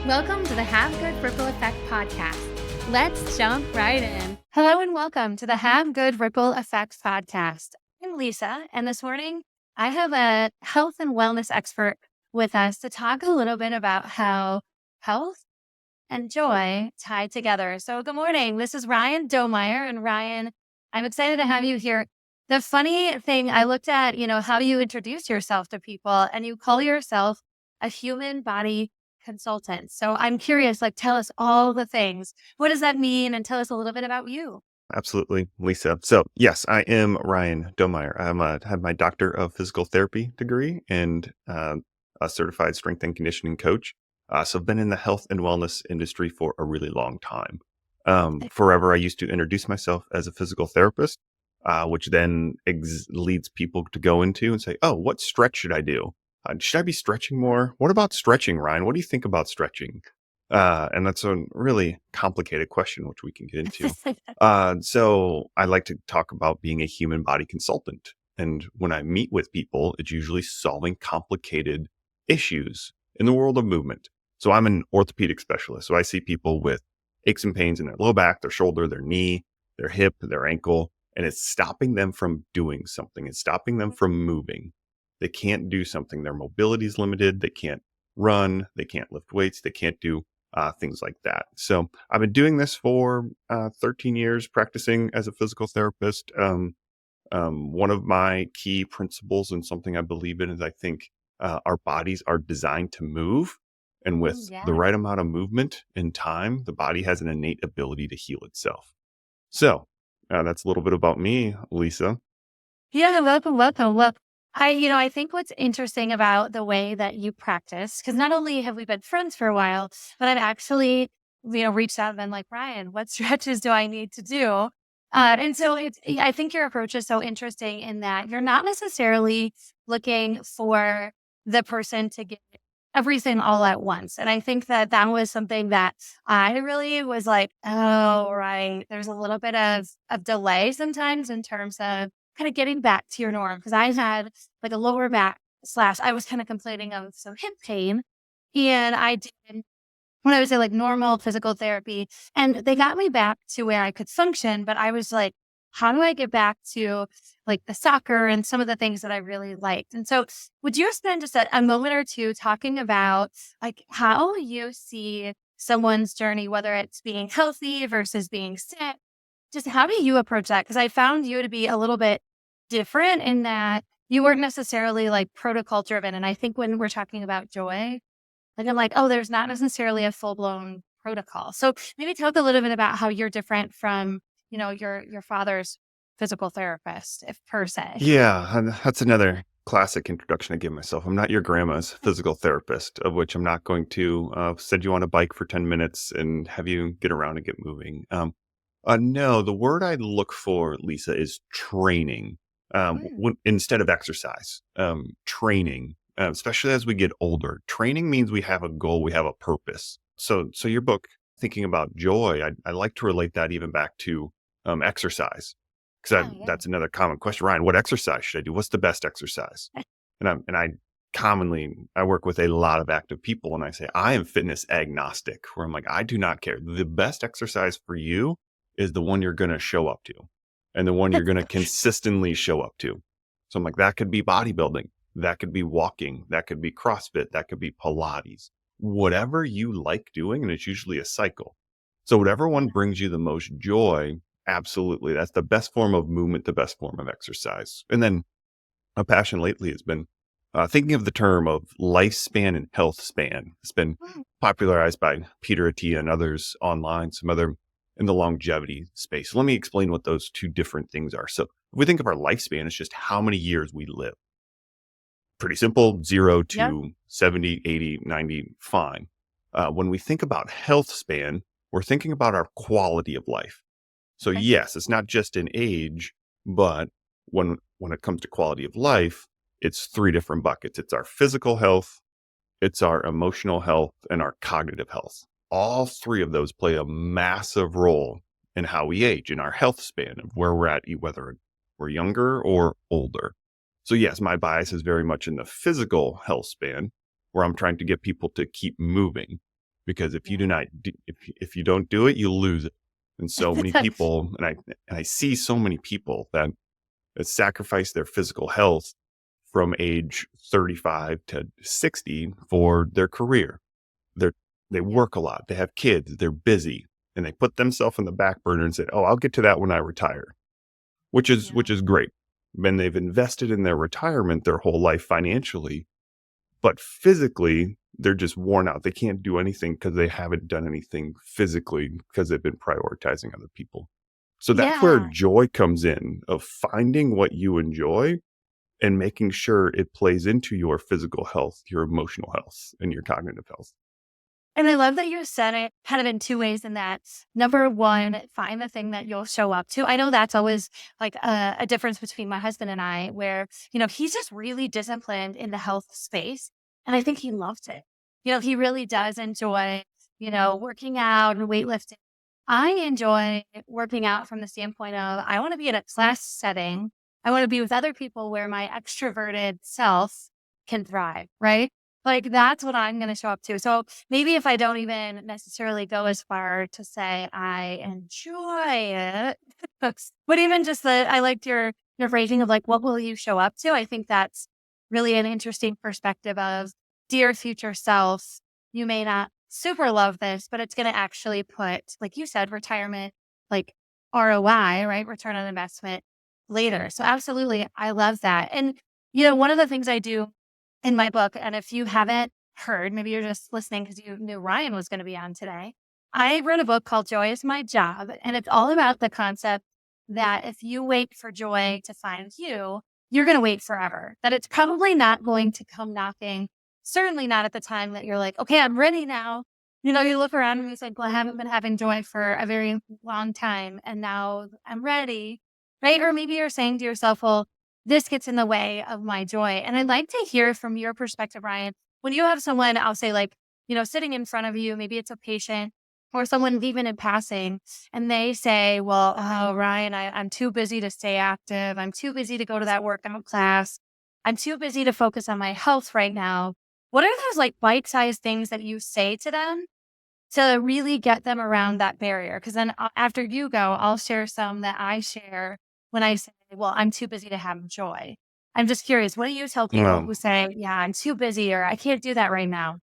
Welcome to the Have Good Ripple Effect podcast. Let's jump right in. Hello and welcome to the Have Good Ripple Effect podcast. I'm Lisa, and this morning I have a health and wellness expert with us to talk a little bit about how health and joy tie together. So good morning. This is Ryan Domeyer, and Ryan, I'm excited to have you here. The funny thing, I looked at, how you introduce yourself to people, and you call yourself a human body consultant. So I'm curious, tell us all the things. What does that mean? And tell us a little bit about you. Absolutely, Lisa. So yes, I am Ryan Domeyer. Have my Doctor of Physical Therapy degree and a certified strength and conditioning coach. So I've been in the health and wellness industry for a really long time. Forever, I used to introduce myself as a physical therapist, which then leads people to go into and say, oh, what stretch should I do? Should I be stretching more? What about stretching, Ryan? What do you think about stretching? And that's a really complicated question, which we can get into. So I like to talk about being a human body consultant. And when I meet with people, it's usually solving complicated issues in the world of movement. So I'm an orthopedic specialist. So I see people with aches and pains in their low back, their shoulder, their knee, their hip, their ankle, and it's stopping them from doing something. It's stopping them from moving. They can't do something. Their mobility is limited. They can't run. They can't lift weights. They can't do things like that. So I've been doing this for 13 years, practicing as a physical therapist. One of my key principles and something I believe in is I think our bodies are designed to move. And with the right amount of movement and time, the body has an innate ability to heal itself. So that's a little bit about me, Lisa. Yeah, welcome. Look, I think what's interesting about the way that you practice, because not only have we been friends for a while, but I've actually, reached out and been like, Ryan, what stretches do I need to do? And so I think your approach is so interesting in that you're not necessarily looking for the person to get everything all at once. And I think that that was something that I really was like, oh, right. There's a little bit of delay sometimes in terms of kind of getting back to your norm. Because I had like a lower back / I was kind of complaining of some hip pain. And I did when I would say like normal physical therapy, and they got me back to where I could function. But I was like, how do I get back to like the soccer and some of the things that I really liked? And so would you spend just a moment or two talking about like how you see someone's journey, whether it's being healthy versus being sick? Just how do you approach that? Because I found you to be a little bit different in that you weren't necessarily like protocol driven. And I think when we're talking about joy, like I'm like, oh, there's not necessarily a full blown protocol. So maybe talk a little bit about how you're different from, your father's physical therapist, if per se. Yeah, and that's another classic introduction I give myself. I'm not your grandma's physical therapist, of which I'm not going to send you on a bike for 10 minutes and have you get around and get moving. No, the word I look for, Lisa, is training instead of exercise. Training, especially as we get older. Training means we have a goal, we have a purpose. So your book, thinking about joy, I like to relate that even back to exercise. Because that's another common question. Ryan, what exercise should I do? What's the best exercise? I work with a lot of active people and I say, I am fitness agnostic, where I'm like, I do not care. The best exercise for you is the one you're going to show up to and the one you're going to consistently show up to. So I'm like, that could be bodybuilding. That could be walking. That could be CrossFit. That could be Pilates, whatever you like doing. And it's usually a cycle. So whatever one brings you the most joy, absolutely. That's the best form of movement, the best form of exercise. And then a passion lately has been thinking of the term of lifespan and health span. It's been popularized by Peter Attia and others online, some other in the longevity space. So let me explain what those two different things are. So if we think of our lifespan, it's just how many years we live. Pretty simple, 0 to 70, 80, 90, fine. When we think about health span, we're thinking about our quality of life. So yes, it's not just an age, but when it comes to quality of life, it's three different buckets. It's our physical health, it's our emotional health, and our cognitive health. All three of those play a massive role in how we age, in our health span of where we're at, whether we're younger or older. So yes, my bias is very much in the physical health span, where I'm trying to get people to keep moving. because if you Yeah. do not, if you don't do it, you lose it. And so many people, and I see so many people that sacrifice their physical health from age 35 to 60 for their career. They're, they Yeah. work a lot, they have kids, they're busy, and they put themselves on the back burner and say, "Oh, I'll get to that when I retire," which Yeah. is great. When they've invested in their retirement their whole life financially, but physically they're just worn out. They can't do anything because they haven't done anything physically because they've been prioritizing other people. So that's where Yeah. joy comes in, of finding what you enjoy and making sure it plays into your physical health, your emotional health, and your cognitive health. And I love that you said it kind of in two ways in that number one, find the thing that you'll show up to. I know that's always like a difference between my husband and I, where, he's just really disciplined in the health space. And I think he loves it. He really does enjoy, working out and weightlifting. I enjoy working out from the standpoint of I want to be in a class setting. I want to be with other people where my extroverted self can thrive, right? Like that's what I'm going to show up to. So maybe if I don't even necessarily go as far to say I enjoy it, but even just I liked your phrasing of like, what will you show up to? I think that's really an interesting perspective of dear future self. You may not super love this, but it's going to actually put, like you said, retirement, like ROI, right? Return on investment later. So absolutely. I love that. And, one of the things I do in my book, and if you haven't heard, maybe you're just listening because you knew Ryan was going to be on today. I wrote a book called Joy is My Job, and it's all about the concept that if you wait for joy to find you, you're going to wait forever. That it's probably not going to come knocking, certainly not at the time that you're like, okay, I'm ready now. You look around and you think, well, I haven't been having joy for a very long time, and now I'm ready. Right. Or maybe you're saying to yourself, well, this gets in the way of my joy. And I'd like to hear from your perspective, Ryan, when you have someone, I'll say like, sitting in front of you, maybe it's a patient or someone even in passing, and they say, well, oh, Ryan, I'm too busy to stay active. I'm too busy to go to that workout class. I'm too busy to focus on my health right now. What are those like bite-sized things that you say to them to really get them around that barrier? Because then after you go, I'll share some that I share when I say, well, I'm too busy to have joy. I'm just curious, what do you tell people Um, who say, yeah, I'm too busy or I can't do that right now?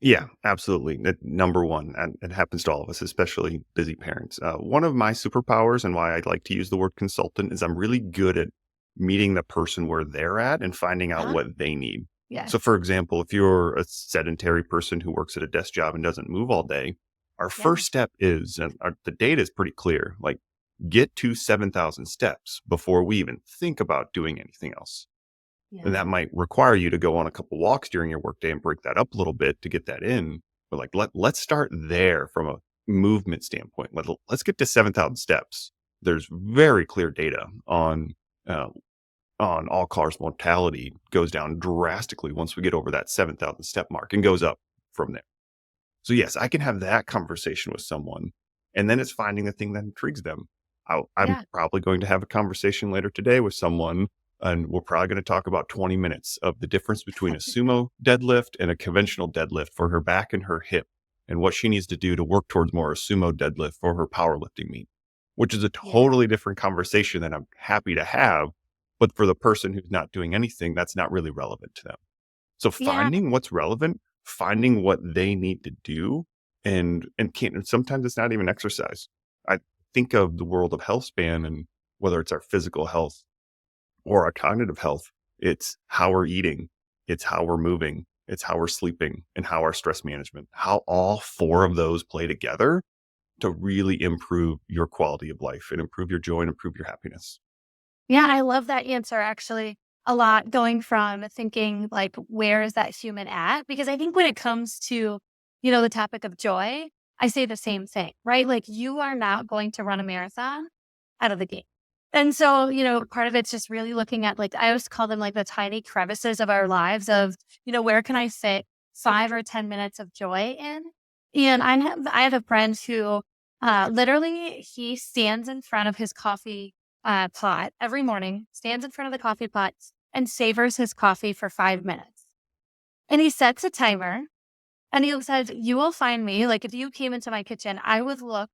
yeah, absolutely. Number one, and it happens to all of us, especially busy parents. One of my superpowers and why I like to use the word consultant is I'm really good at meeting the person where they're at and finding out Huh? what they need. So, Yes. for example, if you're a sedentary person who works at a desk job and doesn't move all day, our Yeah. first step is, and the data is pretty clear, like get to 7,000 steps before we even think about doing anything else. And Yeah. that might require you to go on a couple walks during your workday and break that up a little bit to get that in. But like let's start there from a movement standpoint. Let's get to 7,000 steps. There's very clear data uh, on all cause mortality goes down drastically once we get over that 7,000 step mark and goes up from there. So yes, I can have that conversation with someone, and then it's finding the thing that intrigues them. I'm Yeah. probably going to have a conversation later today with someone, and we're probably going to talk about 20 minutes of the difference between a sumo deadlift and a conventional deadlift for her back and her hip, and what she needs to do to work towards more a sumo deadlift for her powerlifting meet, which is a Yeah. totally different conversation that I'm happy to have. But for the person who's not doing anything, that's not really relevant to them. So Yeah. finding what's relevant, finding what they need to do, and can't. And sometimes it's not even exercise. I think of the world of health span, and whether it's our physical health or our cognitive health, it's how we're eating, it's how we're moving, it's how we're sleeping, and how our stress management. How all four of those play together to really improve your quality of life and improve your joy and improve your happiness. Yeah, I love that answer actually a lot, going from thinking like, where is that human at? Because I think when it comes to, the topic of joy, I say the same thing, right? Like you are not going to run a marathon out of the gate. And so, part of it's just really looking at like, I always call them like the tiny crevices of our lives of, where can I fit 5 or 10 minutes of joy in? And I have a friend who literally he stands in front of his coffee pot every morning, stands in front of the coffee pot and savors his coffee for 5 minutes. And he sets a timer And he says, you will find me, like if you came into my kitchen, I would look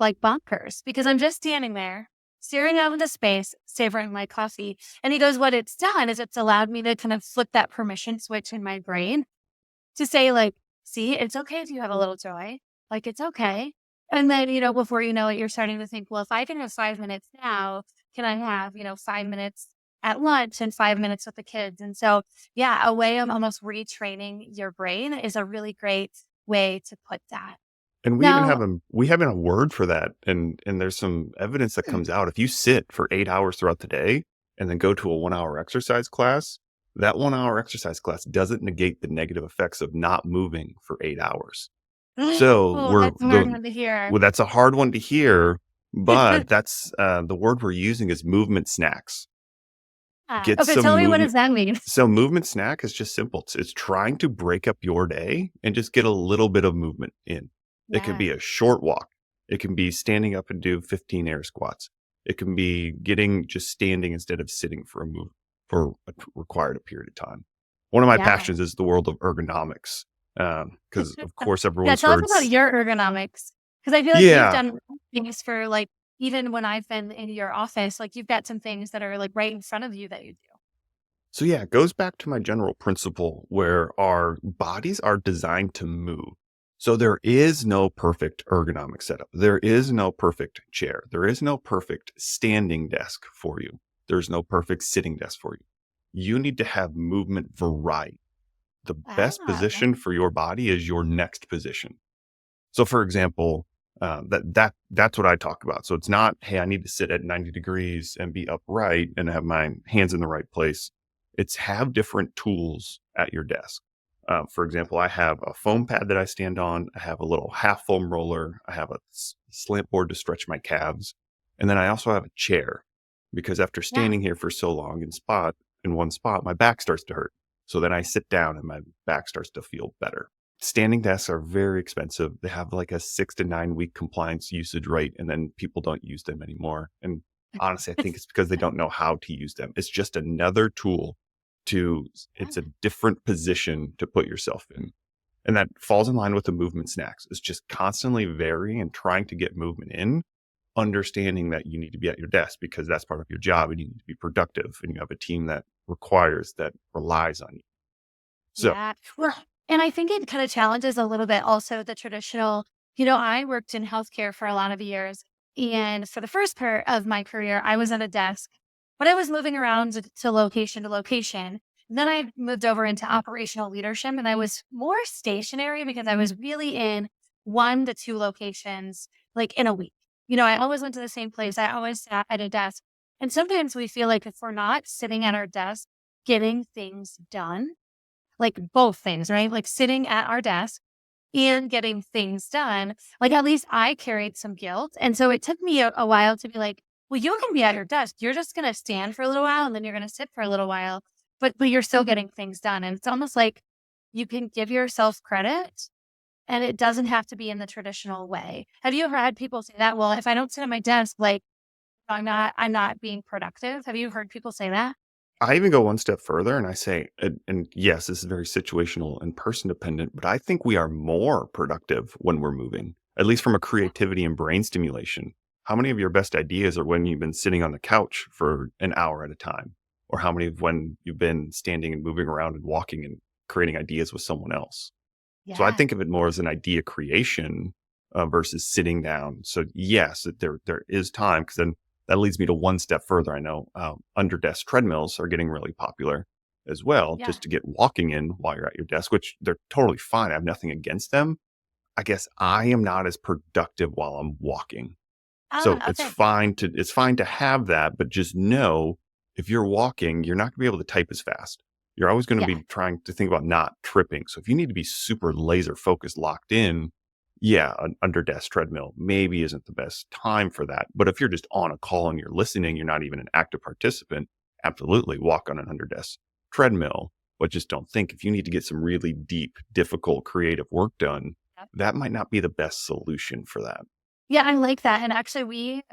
like bonkers because I'm just standing there staring out into space, savoring my coffee. And he goes, what it's done is it's allowed me to kind of flip that permission switch in my brain to say, like, see, it's okay if you have a little joy. Like, it's okay. And then, before you know it, you're starting to think, well, if I can have 5 minutes now, can I have, 5 minutes at lunch and 5 minutes with the kids? And so, yeah, a way of almost retraining your brain is a really great way to put that. And Now, we have a word for that, and there's some evidence that comes out. If you sit for 8 hours throughout the day and then go to a 1-hour exercise class, that 1-hour exercise class doesn't negate the negative effects of not moving for 8 hours. So, oh, that's a hard one to hear. well, that's a hard one to hear, but that's, the word we're using is movement snacks. Get Okay, some tell me what movement. does that mean? So movement snack is just simple. It's trying to break up your day and just get a little bit of movement in. It can Yeah, be a short walk. It can be standing up and do 15 air squats. It can be getting just standing instead of sitting for a move for required a period of time. One of my yeah. passions is the world of ergonomics. Because of course Yeah, everyone's tell us heard, about your ergonomics, because I feel like you've yeah. done things for, like even when I've been in your office, like, you've got some things that are, like, right in front of you that you do. So yeah, it goes back to my general principle where our bodies are designed to move. So there is no perfect ergonomic setup. There is no perfect chair. There is no perfect standing desk for you. There's no perfect sitting desk for you. You need to have movement variety. The best Okay. position for your body is your next position. So for example, that's what I talk about. So it's not, hey, I need to sit at 90 degrees and be upright and have my hands in the right place. It's have different tools at your desk. For example, I have a foam pad that I stand on. I have a little half foam roller. I have a slant board to stretch my calves, and then I also have a chair because after Yeah, standing here for so long in one spot, my back starts to hurt. So then I sit down and my back starts to feel better. Standing desks are very expensive. They have like a 6 to 9 week compliance usage rate, and then people don't use them anymore. And honestly, I think it's because they don't know how to use them. It's just another tool to, it's a yeah, different position to put yourself in. And that falls in line with the movement snacks. It's just constantly varying and trying to get movement in, understanding that you need to be at your desk because that's part of your job and you need to be productive and you have a team that relies on you. So, yeah. Well, and I think it kinda challenges a little bit also the traditional I worked in healthcare for a lot of years, and for the first part of my career, I was at a desk, but I was moving around to location to location. Then I moved over into operational leadership, and I was more stationary because I was really in 1 to 2 locations, like, in a week. I always went to the same place, I always sat at a desk, and sometimes we feel like if we're not sitting at our desk getting things done, like both things, right? Like sitting at our desk and getting things done. Like at least I carried some guilt. And so it took me a while to be like, well, you can be at your desk. You're just going to stand for a little while and then you're going to sit for a little while, but you're still getting things done. And it's almost like you can give yourself credit and it doesn't have to be in the traditional way. Have you ever had people say that? Well, if I don't sit at my desk, like I'm not being productive. Have you heard people say that? I even go one step further and I say, and yes, this is very situational and person dependent, but I think we are more productive when we're moving, at least from a creativity and brain stimulation. How many of your best ideas are when you've been sitting on the couch for an hour at a time? Or how many of when you've been standing and moving around and walking and creating ideas with someone else? So I Yeah. think of it more as an idea creation versus sitting down. So yes, there is time because then that leads me to one step further. I know under desk treadmills are getting really popular as well, Yeah. just to get walking in while you're at your desk, which they're totally fine. I have nothing against them. I guess I am not as productive while I'm walking. So Okay. it's fine to have that, but just know if you're walking, you're not gonna be able to type as fast. You're always gonna Yeah. be trying to think about not tripping. So if you need to be super laser focused, locked in, yeah, an under desk treadmill maybe isn't the best time for that. But if you're just on a call and you're listening, you're not even an active participant, absolutely walk on an under desk treadmill. But just don't think if you need to get some really deep, difficult, creative work done, that might not be the best solution for that. Yeah, I like that, and actually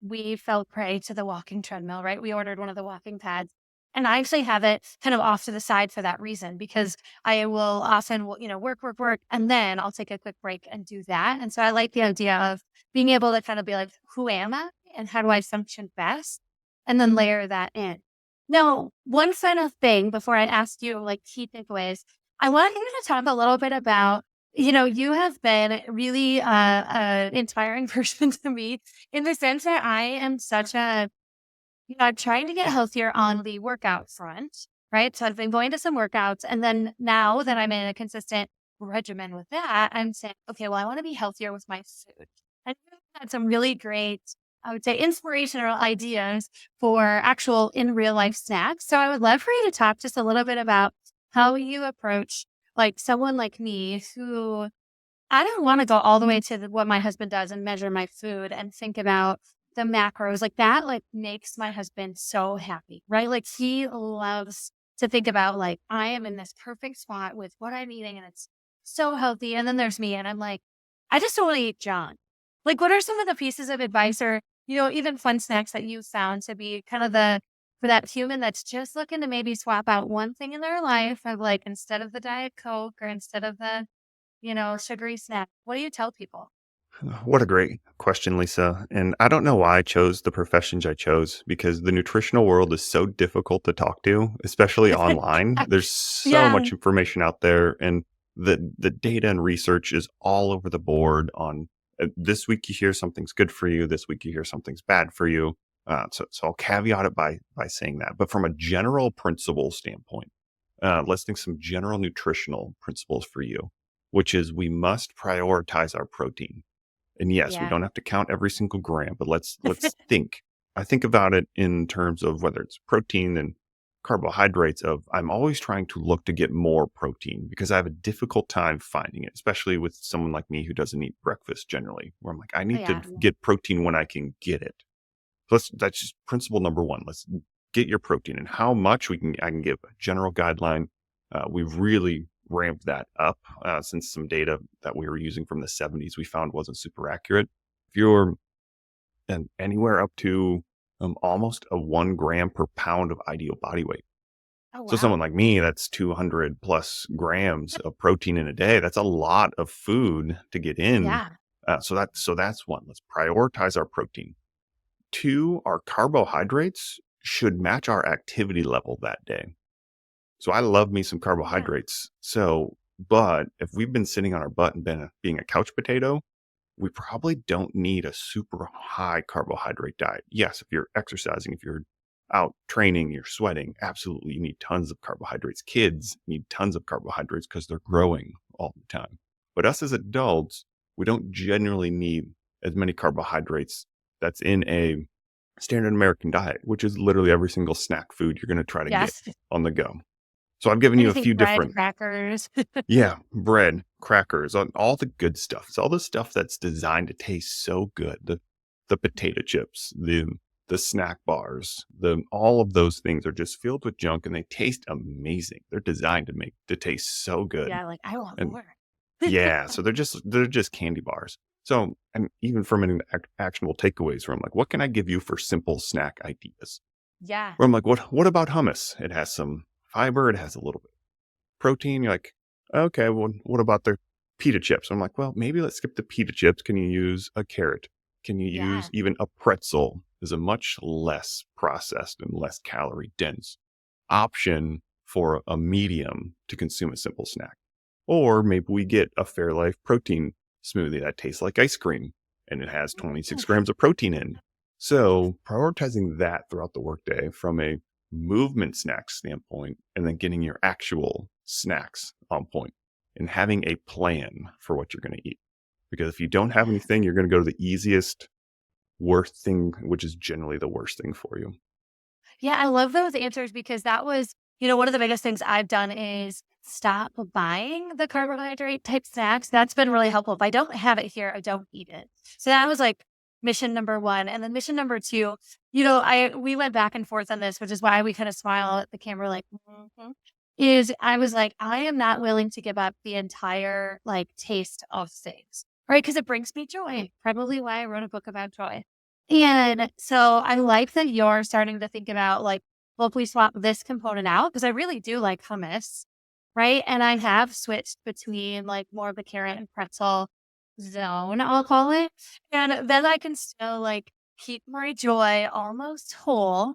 we fell prey to the walking treadmill, right? We ordered one of the walking pads, And I actually have it kind of off to the side for that reason because I will often, work, and then I'll take a quick break and do that. And so I like the idea of being able to kind of be like, who am I and how do I function best? And then layer that in. Now, one final thing before I ask you like key takeaways, I want you to talk a little bit about, you have been really inspiring person to me in the sense that I am such a I'm trying to get healthier on the workout front, right? So I've been going to some workouts. And then now that I'm in a consistent regimen with that, I'm saying, okay, well, I want to be healthier with my food. And you've had some really great, I would say, inspirational ideas for actual in real life snacks. So I would love for you to talk just a little bit about how you approach like someone like me who I don't wanna go all the way to what my husband does and measure my food and think about the macros, like, that, like, makes my husband so happy, right? Like, he loves to think about, like, I am in this perfect spot with what I'm eating, and it's so healthy, and then there's me, and I'm like, "I just don't wanna eat junk." Like, what are some of the pieces of advice or, even fun snacks that you found to be kind of the for that human that's just looking to maybe swap out one thing in their life of, like, instead of the Diet Coke or instead of the sugary snack. What do you tell people? What a great question, Lisa. And I don't know why I chose the professions I chose because the nutritional world is so difficult to talk to, especially online. There's so Yeah. much information out there, and the data and research is all over the board on this week you hear something's good for you, this week you hear something's bad for you. So I'll caveat it by saying that. But from a general principle standpoint, listing some general nutritional principles for you, which is we must prioritize our protein. And yes, we Yeah. don't have to count every single gram, but let's think. I think about it in terms of whether it's protein and carbohydrates of I'm always trying to look to get more protein because I have a difficult time finding it, especially with someone like me who doesn't eat breakfast generally, where I'm like, I Oh, need to yeah. get protein when I can get it. That's just principle number one. Let's get your protein and how much I can give a general guideline. We've really ramped that up since some data that we were using from the 70s we found wasn't super accurate. If you're anywhere up to almost a 1 gram per pound of ideal body weight. Oh, So someone wow. like me, that's 200 plus grams of protein in a day. That's a lot of food to get in. Yeah. So that's one. Let's prioritize our protein. Two, our carbohydrates should match our activity level that day. So I love me some Yeah. carbohydrates. But if we've been sitting on our butt and been being a couch potato, we probably don't need a super high carbohydrate diet. Yes, if you're exercising, if you're out training, you're sweating, absolutely you need tons of carbohydrates. Kids need tons of carbohydrates because they're growing all the time. But us as adults, we don't generally need as many carbohydrates that's in a standard American diet, which is literally every single snack food you're going to try to get Yes. on the go. So I've given you a Anything few bread, different, crackers. yeah, bread, crackers, all the good stuff. It's all the stuff that's designed to taste so good. The potato chips, the snack bars, the all of those things are just filled with junk and they taste amazing. They're designed to taste so good. Yeah, like, I want And more. yeah, so they're just candy bars. So, and even from an actionable takeaways, where I'm like, what can I give you for simple snack ideas? Yeah. Where I'm like, what about hummus? It has some fiber, it has a little bit of protein. You're like, okay, well, what about the pita chips? I'm like, well, maybe let's skip the pita chips. Can you use a carrot? Can you use Yeah. even a pretzel? Is a much less processed and less calorie dense option for a medium to consume a simple snack. Or maybe we get a Fairlife protein smoothie that tastes like ice cream and it has 26 grams of protein in. So prioritizing that throughout the workday from a movement snack standpoint and then getting your actual snacks on point and having a plan for what you're going to eat. Because if you don't have Yeah. anything, you're going to go to the easiest, worst thing, which is generally the worst thing for you. Yeah, I love those answers because that was, one of the biggest things I've done is stop buying the carbohydrate type snacks. That's been really helpful. If I don't have it here, I don't eat it. So that was like mission number one. And then mission number two, I we went back and forth on this, which is why we kind of smile at the camera like, "Mhm," is I was like, I am not willing to give up the entire like taste of things. Right. Cause it brings me joy. Probably why I wrote a book about joy. And so I like that you're starting to think about like well, if we swap this component out, because I really do like hummus, right? And I have switched between like more of the carrot and pretzel zone, I'll call it. And then I can still like keep my joy almost whole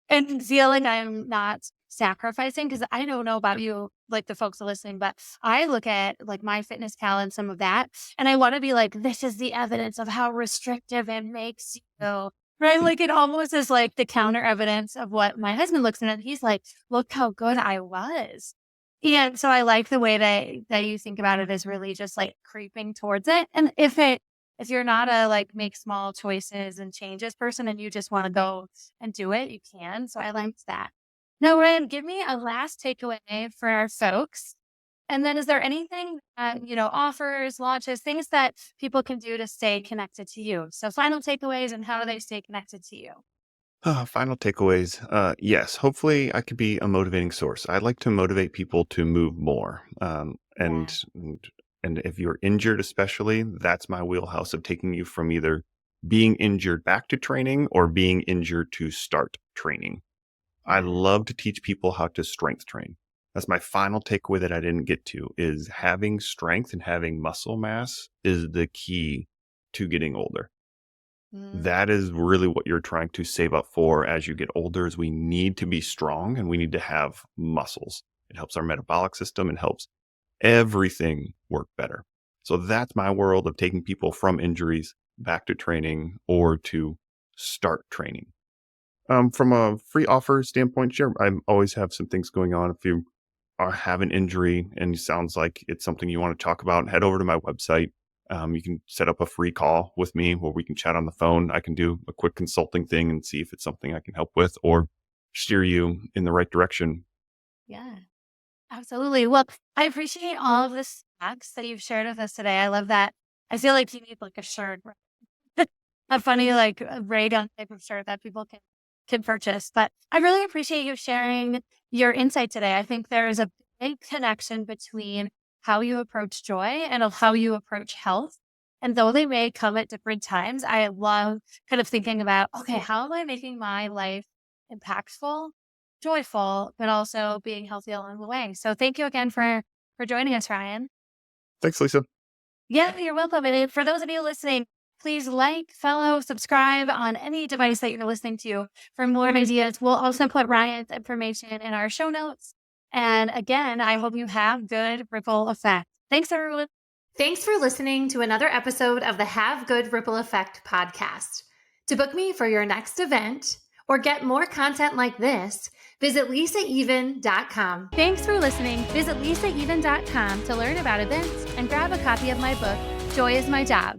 and feel like I'm not sacrificing. Because I don't know about you, like the folks listening, but I look at like my fitness pal and some of that, and I want to be like, this is the evidence of how restrictive it makes you. Right? Like it almost is like the counter evidence of what my husband looks at. And he's like, look how good I was. And so I like the way that you think about it as really just like creeping towards it. And if you're not a like make small choices and changes person and you just want to go and do it, you can. So I liked that. Now, Ryan, give me a last takeaway for our folks. And then is there anything offers, launches, things that people can do to stay connected to you? So final takeaways and how do they stay connected to you? Final takeaways. Yes, hopefully I could be a motivating source. I'd like to motivate people to move more. Yeah. And if you're injured, especially, that's my wheelhouse of taking you from either being injured back to training or being injured to start training. I Yeah. love to teach people how to strength train. That's my final takeaway that I didn't get to is having strength and having muscle mass is the key to getting older. Mm, That is really what you're trying to save up for as you get older is we need to be strong and we need to have muscles. It helps our metabolic system and helps everything work better. So that's my world of taking people from injuries back to training or to start training. From a free offer standpoint, sure, I always have some things going on. If you have an injury and it sounds like it's something you want to talk about, head over to my website. You can set up a free call with me where we can chat on the phone. I can do a quick consulting thing and see if it's something I can help with or steer you in the right direction. yeah. Absolutely. Well, I appreciate all of the facts that you've shared with us today. I love that. I feel like you need like a shirt, a funny like a ray gun type of shirt that people can purchase. But I really appreciate you sharing your insight today. I think there is a big connection between how you approach joy and of how you approach health. And though they may come at different times, I love kind of thinking about, okay, how am I making my life impactful, joyful, but also being healthy along the way. So thank you again for joining us, Ryan. Thanks, Lisa. Yeah, you're welcome. And for those of you listening, please like, follow, subscribe on any device that you're listening to for more ideas. We'll also put Ryan's information in our show notes. And again, I hope you have good ripple effect. Thanks, everyone. Thanks for listening to another episode of the Have Good Ripple Effect podcast. To book me for your next event or get more content like this, visit lisaeven.com. Thanks for listening. Visit lisaeven.com to learn about events and grab a copy of my book, Joy is My Job.